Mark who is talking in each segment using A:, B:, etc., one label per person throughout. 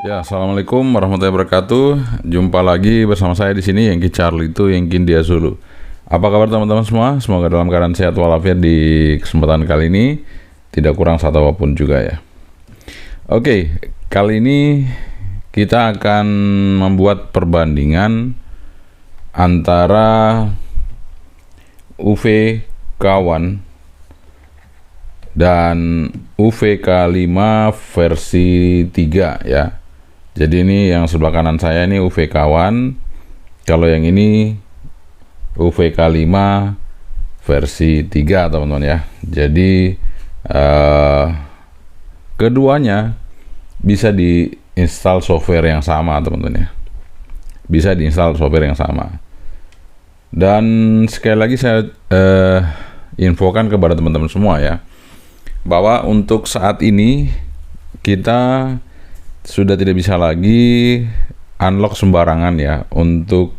A: Ya, assalamualaikum warahmatullahi wabarakatuh. Jumpa lagi bersama saya di sini, Yengki Charlie itu Yengki Dia Zulu. Apa kabar teman-teman semua? Semoga dalam keadaan sehat walafiat di kesempatan kali ini, tidak kurang satu apapun juga ya. Oke, kali ini kita akan membuat perbandingan antara UV-K1 dan UVK5 versi 3 ya. Jadi ini yang sebelah kanan saya ini UVK1, kalau yang ini UVK5 versi 3 teman-teman ya. Jadi keduanya bisa diinstal software yang sama teman-teman ya. Bisa diinstal software yang sama. Dan sekali lagi saya infokan kepada teman-teman semua ya, bahwa untuk saat ini kita sudah tidak bisa lagi unlock sembarangan ya untuk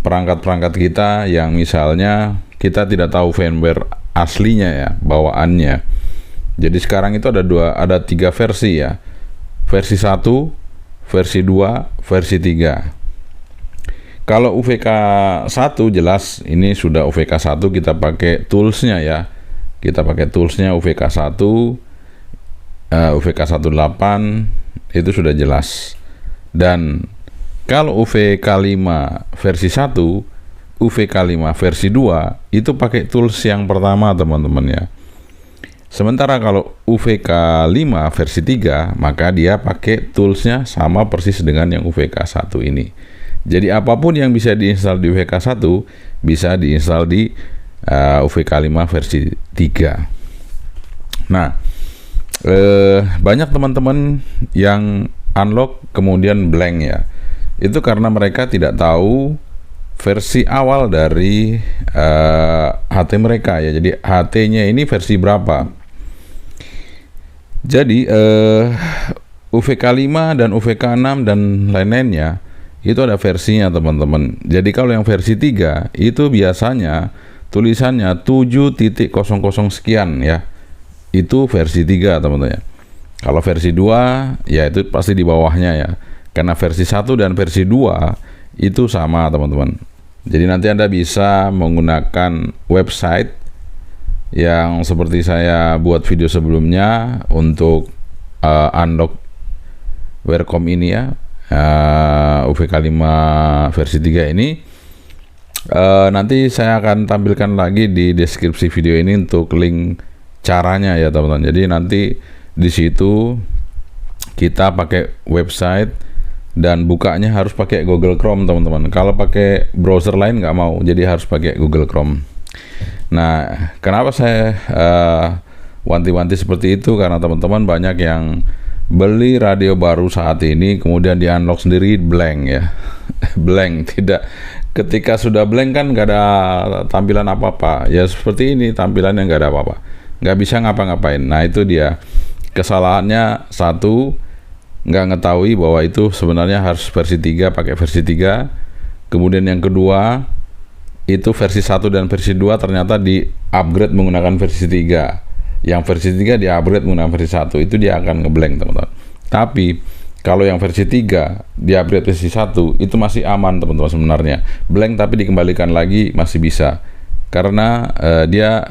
A: perangkat-perangkat kita yang misalnya kita tidak tahu firmware aslinya ya, bawaannya. Jadi sekarang itu ada 3 versi ya. Versi 1, versi 2, versi 3. Kalau UVK 1 jelas ini sudah UVK 1, kita pakai toolsnya ya. Kita pakai toolsnya UVK 1, UVK 18 itu sudah jelas. Dan kalau UVK5 versi 1, UVK5 versi 2 itu pakai tools yang pertama teman-teman ya. Sementara kalau UVK5 versi 3 maka dia pakai toolsnya sama persis dengan yang UVK1 ini. Jadi apapun yang bisa diinstal di UVK1 bisa diinstal di UVK5 versi 3. Nah, banyak teman-teman yang unlock kemudian blank ya. Itu karena mereka tidak tahu versi awal dari HT mereka ya. Jadi HT-nya ini versi berapa. Jadi UVK5 dan UVK6 dan lain-lainnya itu ada versinya teman-teman. Jadi kalau yang versi 3 itu biasanya tulisannya 7.00 sekian ya. Itu versi 3 teman-teman ya. Kalau versi 2 ya itu pasti di bawahnya ya. Karena versi 1 dan versi 2 itu sama teman-teman. Jadi nanti Anda bisa menggunakan website yang seperti saya buat video sebelumnya untuk unlock Welcome ini ya, UVK5 versi 3 ini. Nanti saya akan tampilkan lagi di deskripsi video ini untuk link caranya ya teman-teman. Jadi nanti di situ kita pakai website dan bukanya harus pakai Google Chrome teman-teman. Kalau pakai browser lain nggak mau, jadi harus pakai Google Chrome. Nah, kenapa saya wanti-wanti seperti itu? Karena teman-teman banyak yang beli radio baru saat ini kemudian di unlock sendiri blank ya. Blank, tidak. Ketika sudah blank kan nggak ada tampilan apa-apa. Ya seperti ini, tampilannya nggak ada apa-apa, nggak bisa ngapa-ngapain. Nah itu dia kesalahannya. Satu, nggak ngetahui bahwa itu sebenarnya harus versi 3, pakai versi 3. Kemudian yang kedua, itu versi 1 dan versi 2 ternyata di upgrade menggunakan versi 3. Yang versi 3 di upgrade menggunakan versi 1, itu dia akan ngeblank teman-teman. Tapi kalau yang versi 3 di upgrade versi 1 itu masih aman teman-teman sebenarnya. Blank tapi dikembalikan lagi masih bisa. Karena dia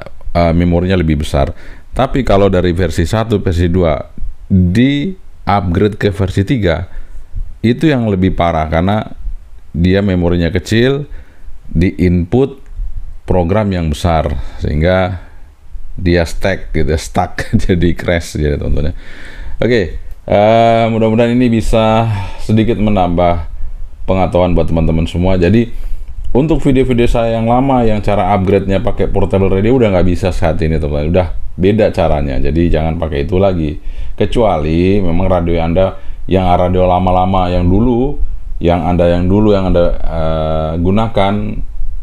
A: memorinya lebih besar. Tapi kalau dari versi 1, versi 2 di upgrade ke versi 3 itu yang lebih parah karena dia memorinya kecil, di input program yang besar sehingga dia stuck jadi crash jadi teman-teman. Oke, mudah-mudahan ini bisa sedikit menambah pengetahuan buat teman-teman semua. Jadi untuk video-video saya yang lama yang cara upgrade-nya pakai portable radio udah nggak bisa saat ini teman-teman, udah beda caranya. Jadi jangan pakai itu lagi, kecuali memang radio Anda yang radio lama-lama yang dulu Anda gunakan,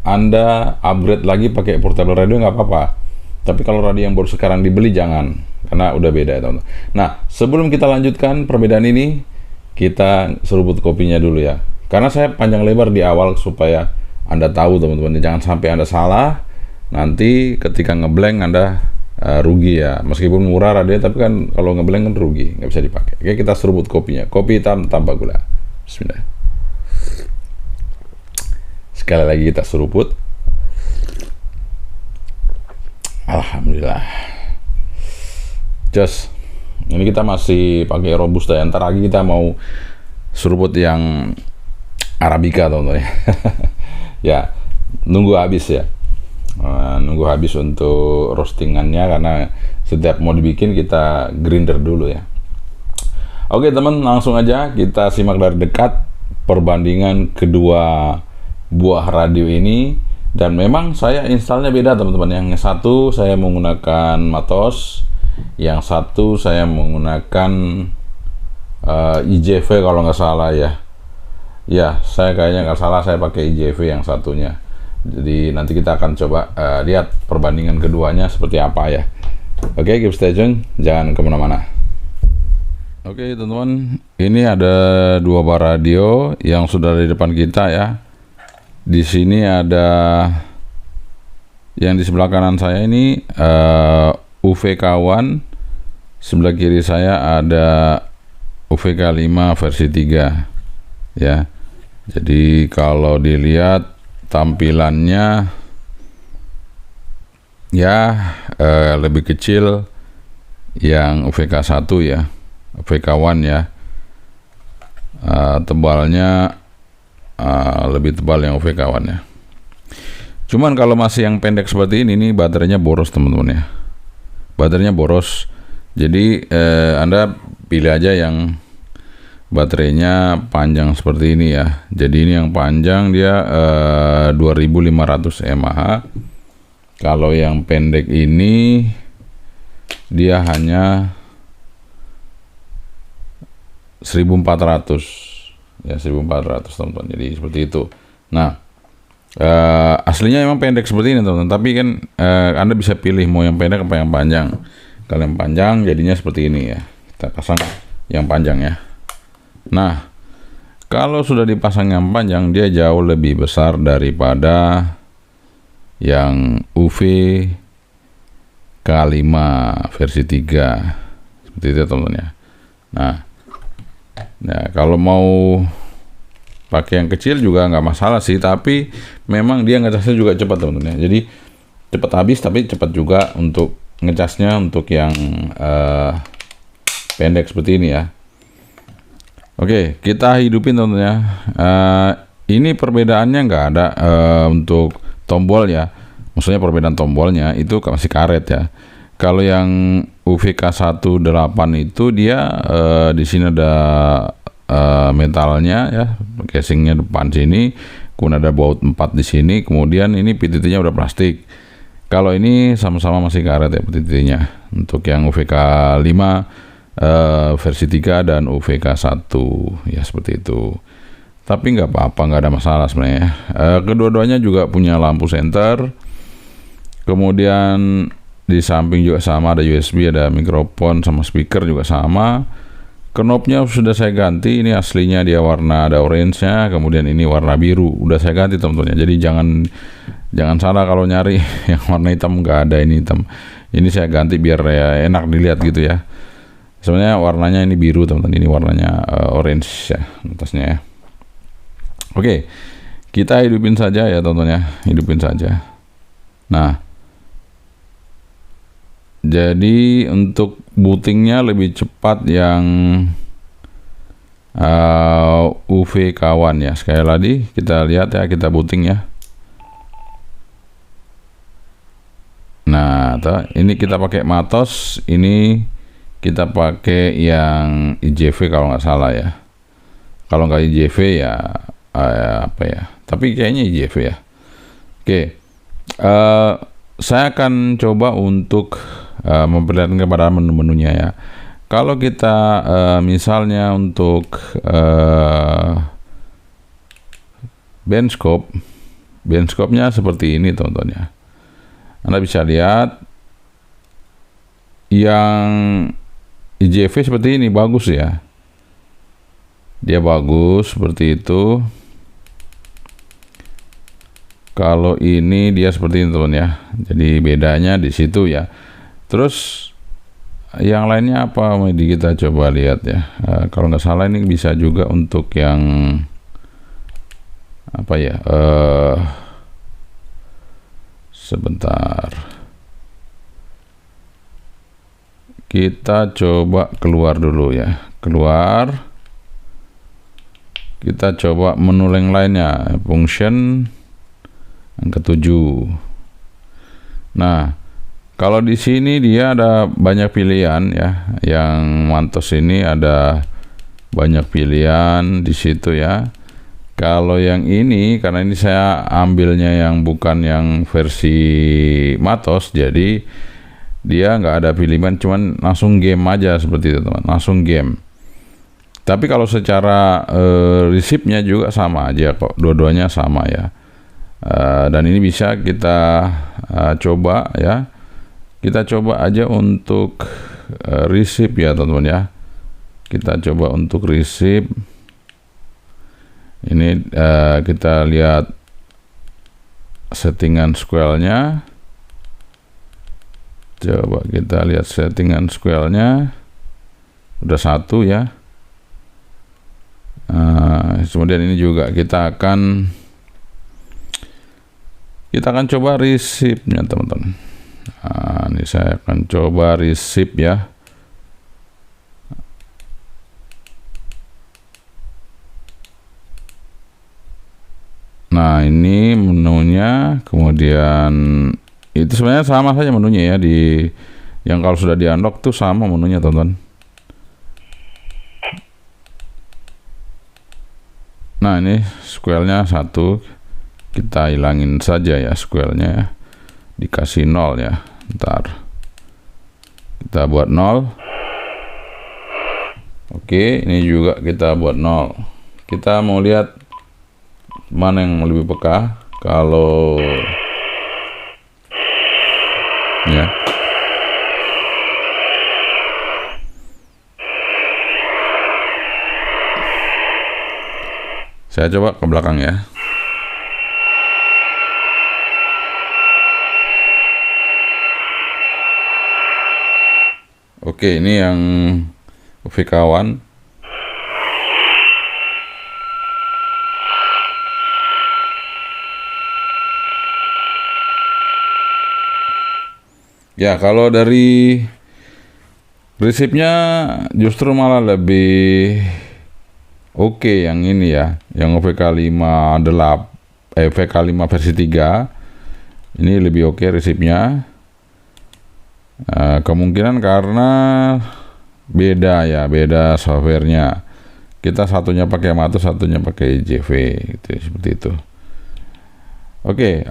A: Anda upgrade lagi pakai portable radio nggak apa-apa. Tapi kalau radio yang baru sekarang dibeli jangan, karena udah beda ya teman-teman. Nah, sebelum kita lanjutkan perbedaan ini, kita seruput kopinya dulu ya. Karena saya panjang lebar di awal supaya Anda tahu teman-teman, jangan sampai Anda salah. Nanti ketika ngeblank Anda rugi ya. Meskipun murah radio, tapi kan kalau ngeblend kan rugi, nggak bisa dipakai. Oke, kita seruput kopinya. Kopi hitam tanpa gula. Bismillah. Sekali lagi kita seruput. Alhamdulillah. Just. Ini kita masih pakai robusta ya. Ntar lagi kita mau seruput yang Arabica, teman-teman ya. Ya, nunggu habis ya. Nunggu habis untuk roastingannya, karena setiap mau dibikin kita grinder dulu ya. Oke teman, langsung aja kita simak dari dekat perbandingan kedua buah radio ini. Dan memang saya installnya beda teman-teman. Yang satu saya menggunakan Matos, yang satu saya menggunakan IJV kalau nggak salah ya. Ya, saya kayaknya nggak salah, saya pakai IJV yang satunya. Jadi nanti kita akan coba lihat perbandingan keduanya seperti apa ya. Oke, keep stay tune, jangan kemana-mana. Oke teman-teman, ini ada dua bar radio yang sudah di depan kita ya. Di sini ada yang di sebelah kanan saya ini UVK1, sebelah kiri saya ada UVK5 versi 3 ya. Jadi kalau dilihat tampilannya ya lebih kecil yang UVK1 ya, UVK1 ya. Tebalnya lebih tebal yang UVK1 ya. Cuman kalau masih yang pendek seperti ini nih, baterainya boros teman-teman ya. Baterainya boros. Jadi Anda pilih aja yang baterainya panjang seperti ini ya. Jadi ini yang panjang dia 2500 mAh. Kalau yang pendek ini dia hanya 1400 ya, 1400 teman-teman. Jadi seperti itu. Nah, aslinya memang pendek seperti ini teman-teman, tapi kan Anda bisa pilih mau yang pendek apa yang panjang. Kalau yang panjang jadinya seperti ini ya. Kita pasang yang panjang ya. Nah, kalau sudah dipasang yang panjang, dia jauh lebih besar daripada yang UV K5 versi 3 seperti itu teman-teman ya. Nah, kalau mau pakai yang kecil juga nggak masalah sih, tapi memang dia ngecasnya juga cepat teman-teman ya. Jadi cepat habis, tapi cepat juga untuk ngecasnya untuk yang pendek seperti ini ya. Oke, kita hidupin teman-teman ya. Ini perbedaannya nggak ada untuk tombol ya. Maksudnya perbedaan tombolnya itu masih karet ya. Kalau yang UVK18 itu dia di sini ada metalnya ya, casingnya depan sini, kemudian ada baut 4 di sini, kemudian ini PTT-nya udah plastik. Kalau ini sama-sama masih karet ya PTT-nya. Untuk yang UVK5 versi 3 dan UVK1 ya seperti itu. Tapi nggak apa-apa, nggak ada masalah sebenarnya. Kedua-duanya juga punya lampu senter. Kemudian di samping juga sama, ada USB, ada mikrofon sama speaker juga sama. Knopnya sudah saya ganti, ini aslinya dia warna ada orange-nya, kemudian ini warna biru, udah saya ganti teman-teman. Jadi jangan salah kalau nyari yang warna hitam, nggak ada ini hitam. Ini saya ganti biar ya enak dilihat gitu ya. Sebenarnya warnanya ini biru teman-teman, ini warnanya orange ya atasnya ya. Oke, kita hidupin saja ya teman-teman ya, hidupin saja. Nah, jadi untuk bootingnya lebih cepat yang UVK1 ya. Sekali lagi kita lihat ya, kita booting ya. Nah, ini kita pakai Matos, ini kita pakai yang IJV kalau nggak salah ya. Kalau nggak IJV ya apa ya? Tapi kayaknya IJV ya. Oke, saya akan coba untuk memperlihatkan kepada menu-menunya ya. Kalau kita misalnya untuk benchscope-nya seperti ini teman-teman ya. Anda bisa lihat yang IJV seperti ini, bagus ya. Dia bagus seperti itu. Kalau ini dia seperti ini teman ya. Jadi bedanya di situ ya. Terus yang lainnya apa, Medi? Kita coba lihat ya. Kalau nggak salah ini bisa juga untuk yang apa ya? Sebentar. Kita coba keluar dulu ya. Keluar. Kita coba menu yang lainnya. Function yang ketujuh. Nah, kalau di sini dia ada banyak pilihan ya. Yang Mantos ini ada banyak pilihan di situ ya. Kalau yang ini, karena ini saya ambilnya yang bukan yang versi Matos, jadi dia nggak ada pilihan, cuman langsung game aja seperti itu teman, langsung game. Tapi kalau secara resipnya juga sama aja kok, dua-duanya sama ya. Dan ini bisa kita coba ya. Kita coba aja untuk resip ya teman-teman ya. Kita coba untuk resip. Ini kita lihat settingan square-nya. Coba kita lihat settingan square-nya. Udah satu ya. Kemudian ini juga kita akan coba resipnya teman-teman. Ini saya akan coba resip ya. Nah, ini menunya, kemudian itu sebenarnya sama saja menunya ya, di yang kalau sudah di unlock tuh sama menunya teman-teman. Nah, ini square-nya satu, kita hilangin saja ya square-nya ya. Dikasih 0 ya. Ntar kita buat 0. Oke, ini juga kita buat 0. Kita mau lihat mana yang lebih peka. Kalau ya, saya coba ke belakang ya. Oke, ini yang UV-Kawan. Ya, kalau dari resipnya justru malah lebih oke yang ini ya, yang VK5 VK5 versi 3 ini lebih oke resipnya. Kemungkinan karena beda softwarenya. Kita satunya pakai Matos, satunya pakai JV gitu, seperti itu. Oke,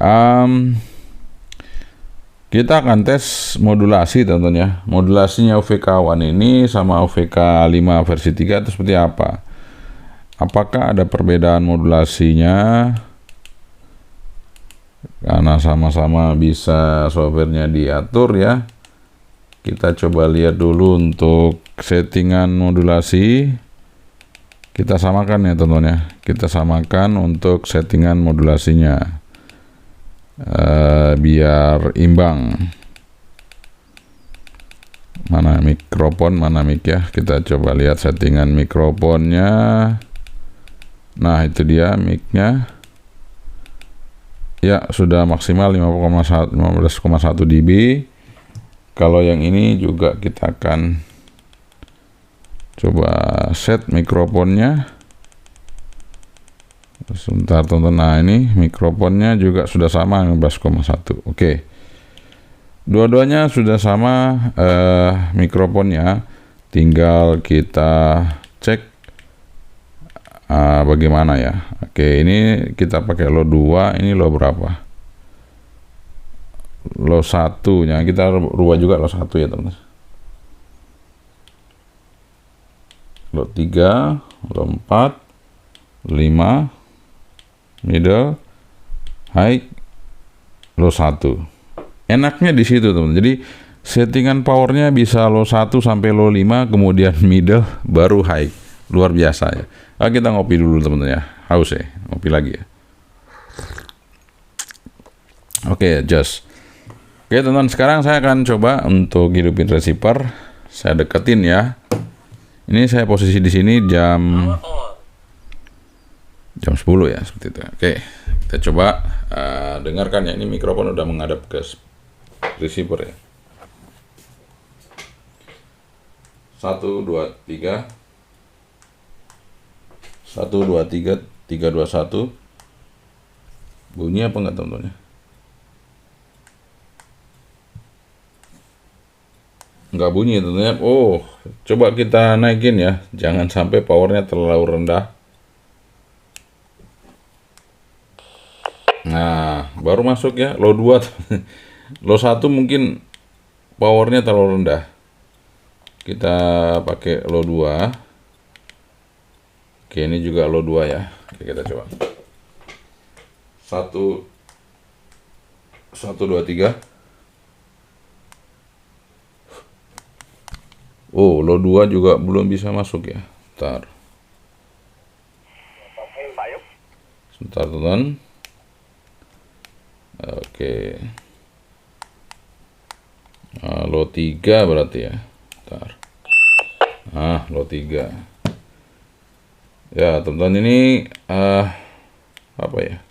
A: kita akan tes modulasi tentunya. Modulasinya UV-Kawan ini sama UV-K5 versi 3 itu seperti apa? Apakah ada perbedaan modulasinya? Karena sama-sama bisa softwarenya diatur ya. Kita coba lihat dulu untuk settingan modulasi. Kita samakan ya teman-teman ya. Kita samakan untuk settingan modulasinya. Biar imbang. Mana mikrofon, mana mic ya. Kita coba lihat settingan mikrofonnya. Nah, itu dia mic-nya. Ya, sudah maksimal 15,1 dB. Kalau yang ini juga kita akan coba set mikrofonnya. Sebentar teman-teman. Nah, ini mikrofonnya juga sudah sama 15,1. Oke. Dua-duanya sudah sama mikrofonnya. Tinggal kita cek bagaimana ya. Oke, ini kita pakai low 2, ini low berapa? Low 1 nya kita rubah juga low 1 ya teman-teman. Low 3, low 4, 5, middle, high, low 1. Enaknya di situ teman-teman. Jadi settingan powernya bisa low 1 sampai low 5, kemudian middle, baru high. Luar biasa ya. Kita ngopi dulu teman-teman ya. Haus ya, ngopi lagi ya. Oke, just. Oke teman-teman, sekarang saya akan coba untuk hidupin receiver. Saya deketin ya. Ini saya posisi di sini jam 10 ya, seperti itu. Oke, kita coba dengarkan ya. Ini mikrofon udah menghadap ke receiver ya. 1, 2, 3. 1, 2, 3, 3, 2, 1. Bunyi apa enggak teman-teman ya? Enggak bunyi tentunya. Oh, coba kita naikin ya. Jangan sampai powernya terlalu rendah. Nah, baru masuk ya. Low 2. Low 1 mungkin powernya terlalu rendah. Kita pakai low 2. Oke, ini juga low 2 ya. Oke, kita coba. 1, 2, 3. Oh, low 2 juga belum bisa masuk ya. Bentar. Sebentar, teman. Oke. Nah, low 3 berarti ya. Bentar. Low 3. Ya, teman-teman, ini apa ya?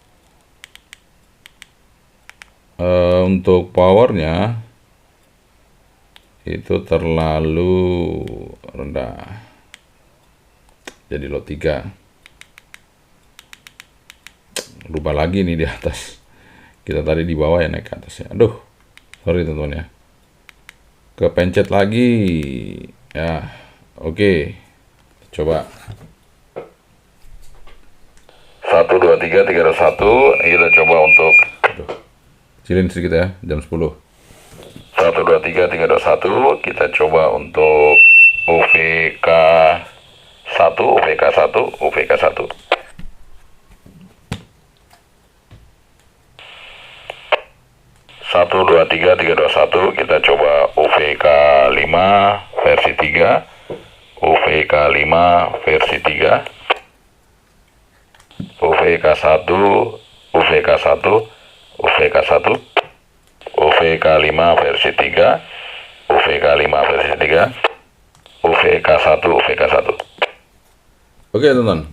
A: Untuk powernya itu terlalu rendah, jadi low 3. Lupa lagi nih di atas, kita tadi di bawah ya, naik ke atas ya. Aduh, sorry teman-teman ya, kepencet lagi ya. Oke, coba 1, 2, 3, 3, 2, 1. Kita coba untuk kecilin sedikit ya, jam 10. 1, 2, 3, 3, 2, 1. Kita coba untuk UVK 1, UVK 1, UVK 1. 1, 2, 3, 3, 2, 1. Kita coba UVK 5 versi 3, UVK 5 versi 3, UVK 1, UVK 1, UVK 1. UVK 5 versi 3, UVK 5 versi 3, UVK 1, UVK 1. Oke teman-teman,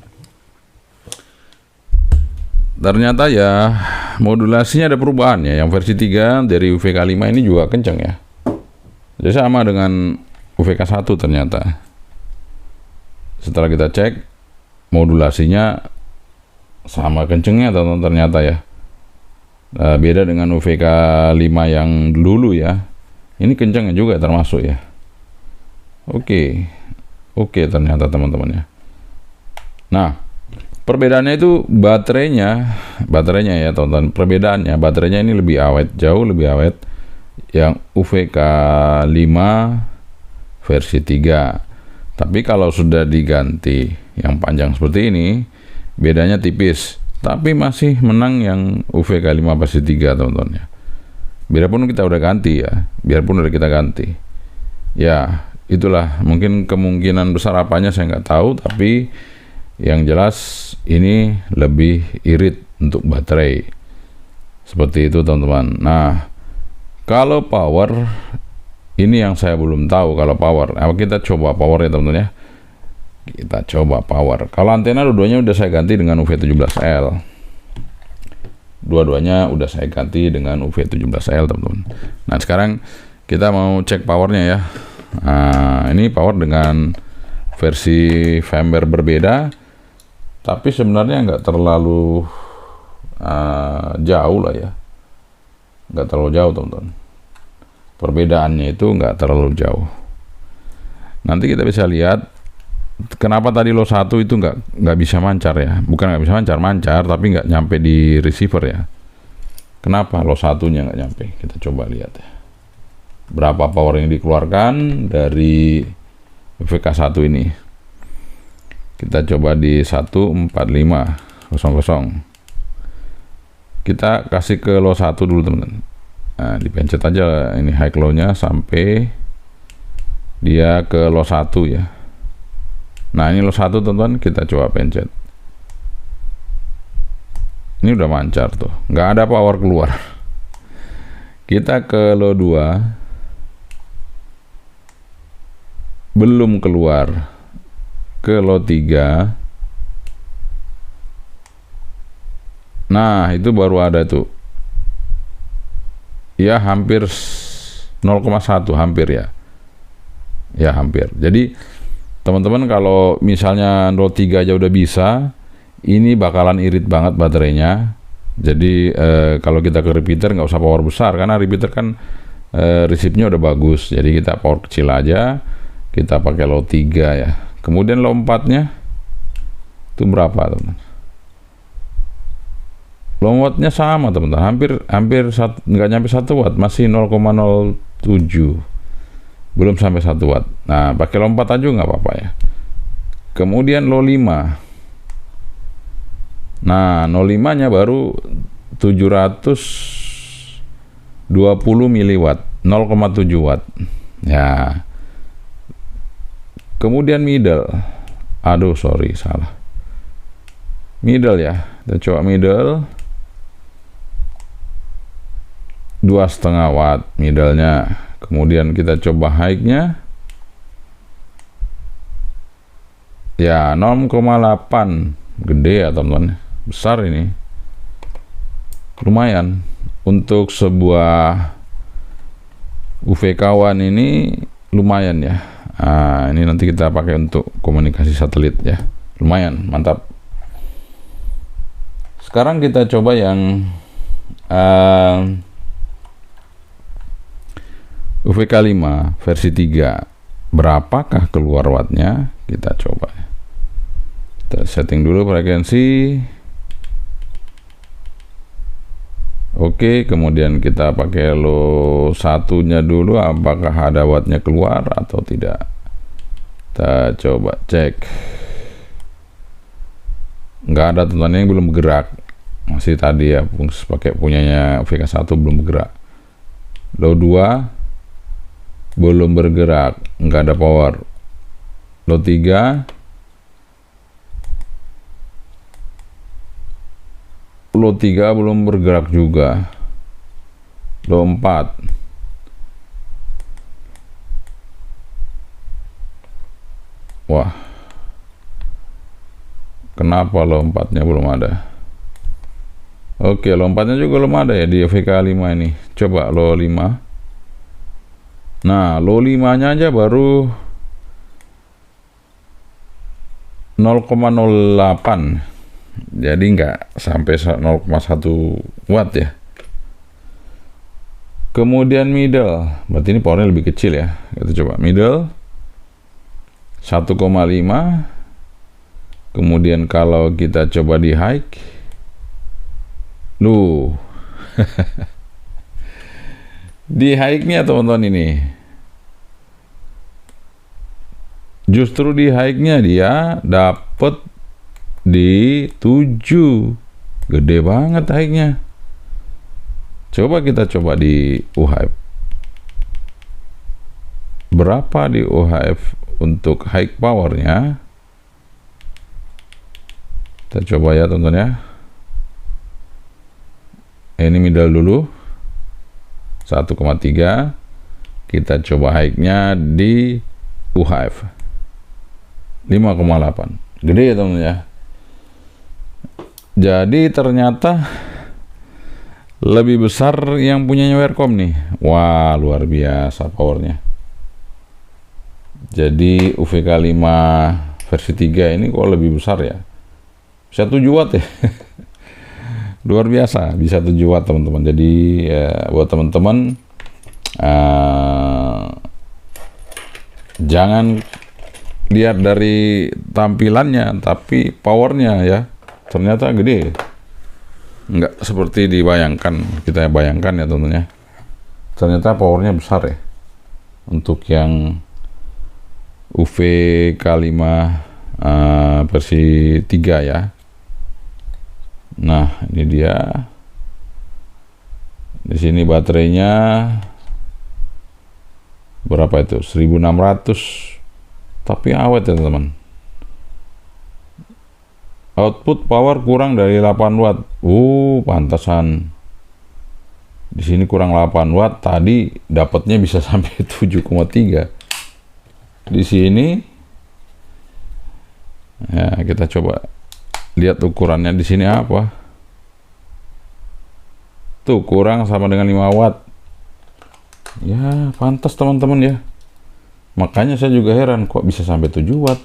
A: ternyata ya modulasinya ada perubahan ya. Yang versi 3 dari UVK 5 ini juga kenceng ya. Jadi sama dengan UVK 1 ternyata. Setelah kita cek, modulasinya sama kencengnya teman-teman ternyata ya. Beda dengan UVK 5 yang dulu ya. Ini kencangnya juga termasuk ya. Oke ternyata teman-teman ya. Nah, perbedaannya itu baterainya ya teman-teman. Perbedaannya baterainya ini lebih awet, jauh lebih awet yang UVK 5 versi 3. Tapi kalau sudah diganti yang panjang seperti ini, bedanya tipis. Tapi masih menang yang UVK 5 versi 3 teman-teman ya. Biarpun kita udah ganti ya, biarpun udah kita ganti. Ya, itulah mungkin kemungkinan besar apanya saya nggak tahu, tapi yang jelas ini lebih irit untuk baterai. Seperti itu teman-teman. Nah, kalau power ini yang saya belum tahu kalau power. Kita coba power ya teman-teman ya. Kita coba power. Kalau antena dua-duanya udah saya ganti dengan UV17L. Dua-duanya udah saya ganti dengan UV17L teman-teman. Nah sekarang kita mau cek powernya ya. Nah ini power dengan versi firmware berbeda, tapi sebenarnya nggak terlalu jauh lah ya. Nggak terlalu jauh teman-teman. Perbedaannya itu nggak terlalu jauh. Nanti kita bisa lihat kenapa tadi low 1 itu nggak bisa mancar ya. Bukan nggak bisa mancar, tapi nggak nyampe di receiver ya. Kenapa low 1-nya nggak nyampe? Kita coba lihat ya. Berapa power yang dikeluarkan dari UVK 1 ini. Kita coba di 14500. Kita kasih ke low 1 dulu teman-teman. Nah, dipencet aja ini high low-nya sampai dia ke low 1 ya. Nah ini low 1 teman-teman, kita coba pencet. Ini udah mancar tuh, nggak ada power keluar. Kita ke low 2, belum keluar. Ke low 3. Nah, itu baru ada tuh. Ya, hampir 0,1, hampir ya. Ya, hampir. Jadi, teman-teman kalau misalnya low 3 aja udah bisa, ini bakalan irit banget baterainya. Jadi kalau kita ke repeater nggak usah power besar, karena repeater kan resipnya udah bagus. Jadi kita power kecil aja, kita pakai low 3 ya. Kemudian low 4-nya itu berapa, teman? Low wattnya sama, teman-teman, hampir nggak nyampe 1 watt, masih 0,07, belum sampai 1 watt. Nah, pakai low 4 aja nggak apa-apa ya. Kemudian low 5. Nah, 05-nya baru 720 miliwatt, 0,7 watt. Ya. Kemudian middle. Aduh, sorry, salah. Middle ya. Kita coba middle. 2,5 watt middle-nya. Kemudian kita coba high-nya. Ya, 0,8. Gede ya, teman-teman. Besar ini, lumayan untuk sebuah UV-Kawan ini, lumayan ya. Nah, ini nanti kita pakai untuk komunikasi satelit ya, lumayan mantap. Sekarang kita coba yang UVK5 versi 3. Berapakah keluar wattnya? Kita coba. Kita setting dulu frekuensi. Oke, kemudian kita pakai low 1-nya dulu, apakah ada wattnya keluar atau tidak. Kita coba cek. Nggak ada, teman-teman, yang belum bergerak. Masih tadi ya, pakai punyanya VK1 belum bergerak. Low 2 belum bergerak, nggak ada power. Low 3 belum bergerak juga. Low 4 wah, kenapa low 4-nya belum ada? Oke, low 4-nya juga belum ada ya di VK5 ini. Coba low 5. Nah, low 5-nya aja baru 0,08, jadi nggak sampai 0,1 watt ya. Kemudian middle, berarti ini powernya lebih kecil ya. Kita coba middle 1,5. Kemudian kalau kita coba di high, di high-nya, teman-teman, ini justru di high-nya dia dapat di 7. Gede banget high-nya. Coba kita coba di UHF. Berapa di UHF untuk high powernya? Kita coba ya, teman-teman ya. Ini middle dulu 1,3. Kita coba high-nya di UHF 5,8. Gede ya, teman-teman ya. Jadi ternyata lebih besar yang punyanya Wirecom nih. Wah, luar biasa powernya. Jadi UVK5 versi 3 ini kok lebih besar ya. Bisa 7 watt ya. Luar biasa, bisa 7 watt, teman-teman. Jadi ya, buat teman-teman, jangan lihat dari tampilannya, tapi powernya ya. Ternyata gede. Nggak seperti dibayangkan, kita bayangkan ya, teman-teman ya. Ternyata powernya besar ya. Untuk yang UVK5 versi 3 ya. Nah, ini dia. Di sini baterainya berapa itu? 1600. Tapi awet ya, teman-teman. Output power kurang dari 8 watt. Pantasan Di sini kurang 8 watt, tadi dapatnya bisa sampai 7,3. Di sini ya, kita coba lihat ukurannya di sini apa. Tuh kurang sama dengan 5 watt. Ya, pantas teman-teman ya. Makanya saya juga heran kok bisa sampai 7 watt.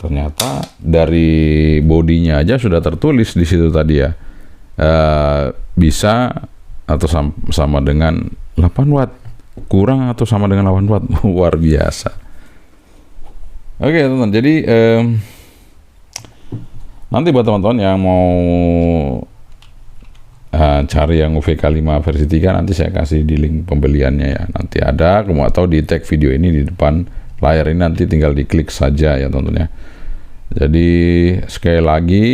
A: Ternyata dari bodinya aja sudah tertulis di situ tadi ya. Bisa atau sama dengan 8 watt. Kurang atau sama dengan 8 watt. Luar biasa. Oke teman-teman, jadi nanti buat teman-teman yang mau cari yang UVK 5 versi 3, nanti saya kasih di link pembeliannya ya. Nanti ada, kamu atau di tag video ini di depan layar ini, nanti tinggal diklik saja ya teman-teman ya. Jadi sekali lagi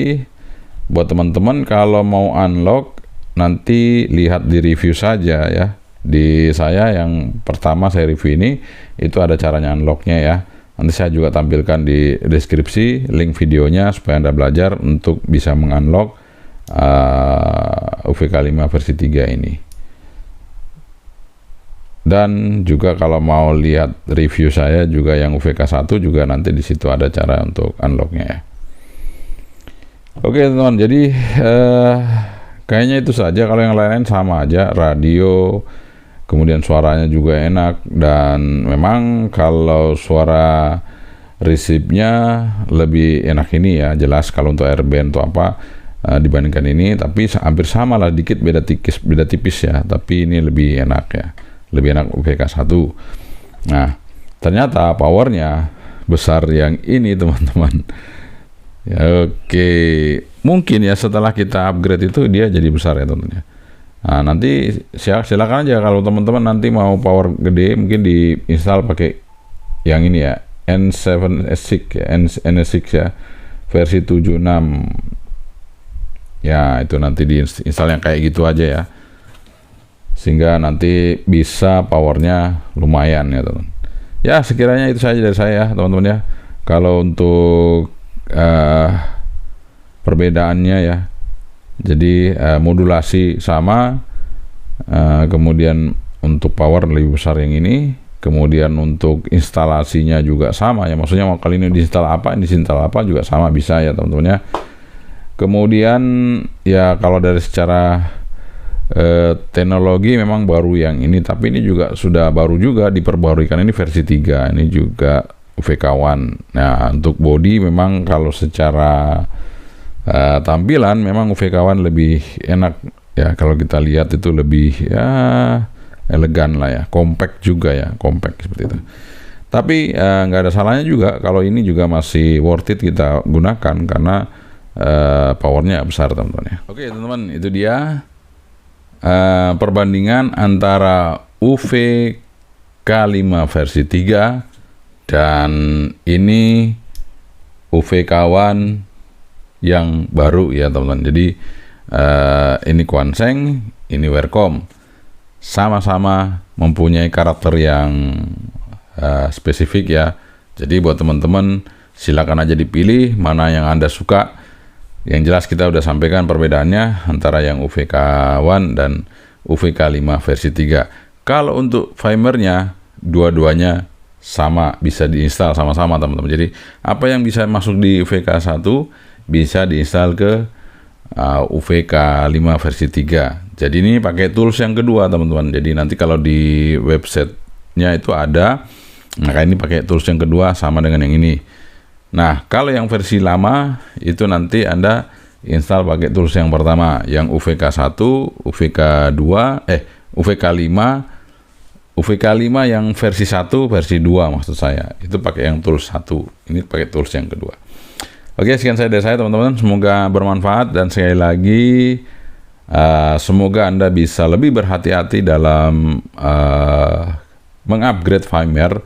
A: buat teman-teman kalau mau unlock, nanti lihat di review saja ya. Di saya yang pertama saya review ini, itu ada caranya unlocknya ya. Nanti saya juga tampilkan di deskripsi link videonya supaya Anda belajar untuk bisa mengunlock UVK 5 versi 3 ini. Dan juga kalau mau lihat review saya juga yang UVK 1 juga nanti di situ ada cara untuk unlocknya ya. Oke teman-teman, jadi kayaknya itu saja. Kalau yang lain-lain sama aja, radio, kemudian suaranya juga enak, dan memang kalau suara receive-nya lebih enak ini ya, jelas kalau untuk airband atau apa dibandingkan ini, tapi hampir sama lah, dikit beda tipis ya, tapi ini lebih enak ya, lebih enak UVK 1. Nah, ternyata powernya besar yang ini teman-teman. Ya, oke, mungkin ya setelah kita upgrade itu dia jadi besar ya teman-teman. Nah, nanti silakan aja kalau teman-teman nanti mau power gede, mungkin diinstal pakai yang ini ya, N7S6 ya, N6 ya, versi 76 ya. Itu nanti diinstal yang kayak gitu aja ya, sehingga nanti bisa powernya lumayan ya teman. Ya sekiranya itu saja dari saya teman-teman ya. Kalau untuk perbedaannya ya, jadi modulasi sama, kemudian untuk power lebih besar yang ini, kemudian untuk instalasinya juga sama ya, maksudnya mau kali ini diinstal apa juga sama bisa ya teman-teman ya. Kemudian ya kalau dari secara teknologi memang baru yang ini, tapi ini juga sudah baru juga diperbarui, kan ini versi 3, ini juga UVK 1. Nah untuk body memang kalau secara tampilan memang UVK 1 lebih enak ya, kalau kita lihat itu lebih ya elegan lah ya, compact juga ya, compact seperti itu. Tapi nggak ada salahnya juga kalau ini juga masih worth it kita gunakan karena powernya besar teman-teman ya. Oke teman-teman, itu dia perbandingan antara UVK 5 versi 3 dan ini UVK 1 yang baru ya teman-teman. Jadi ini Quanseng, ini Wearcom, sama-sama mempunyai karakter yang spesifik ya. Jadi buat teman-teman silakan aja dipilih mana yang Anda suka. Yang jelas kita udah sampaikan perbedaannya antara yang UVK 1 dan UVK 5 versi 3. Kalau untuk firmware-nya dua-duanya sama, bisa diinstal sama-sama teman-teman. Jadi apa yang bisa masuk di UVK 1 bisa diinstal ke UVK 5 versi 3. Jadi ini pakai tools yang kedua teman-teman. Jadi nanti kalau di websitenya itu ada, maka ini pakai tools yang kedua sama dengan yang ini. Nah kalau yang versi lama itu nanti Anda install pakai tools yang pertama, yang UVK 1, UVK 2, UVK 5, UVK 5 yang versi 1, versi 2 maksud saya, itu pakai yang tools 1, ini pakai tools yang kedua. Oke, sekian dari saya teman-teman, semoga bermanfaat, dan sekali lagi semoga Anda bisa lebih berhati-hati dalam mengupgrade firmware,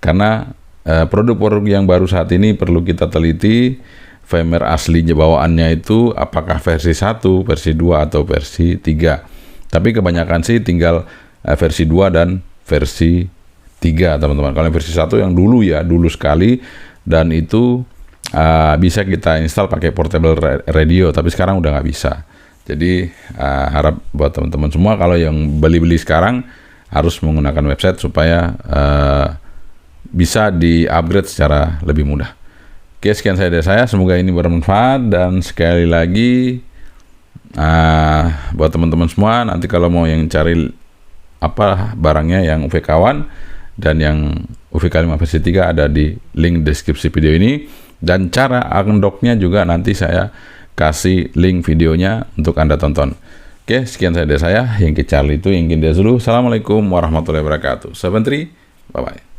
A: karena produk-produk yang baru saat ini perlu kita teliti firmware aslinya bawaannya itu apakah versi 1, versi 2 atau versi 3. Tapi kebanyakan sih tinggal versi 2 dan versi 3 teman-teman. Kalau versi 1 yang dulu ya, dulu sekali, dan itu bisa kita install pakai portable radio, tapi sekarang udah nggak bisa. Jadi harap buat teman-teman semua kalau yang beli-beli sekarang harus menggunakan website supaya bisa di-upgrade secara lebih mudah. Oke, sekian dari saya. Semoga ini bermanfaat, dan sekali lagi buat teman-teman semua, nanti kalau mau yang cari barangnya yang UVK1 dan yang UVK5 versi 3 ada di link deskripsi video ini, dan cara unlocknya juga nanti saya kasih link videonya untuk Anda tonton. Oke, sekian dari saya. Yang Charlie itu, yang Kindes dulu. Assalamualaikum warahmatullahi wabarakatuh. 73, bye-bye.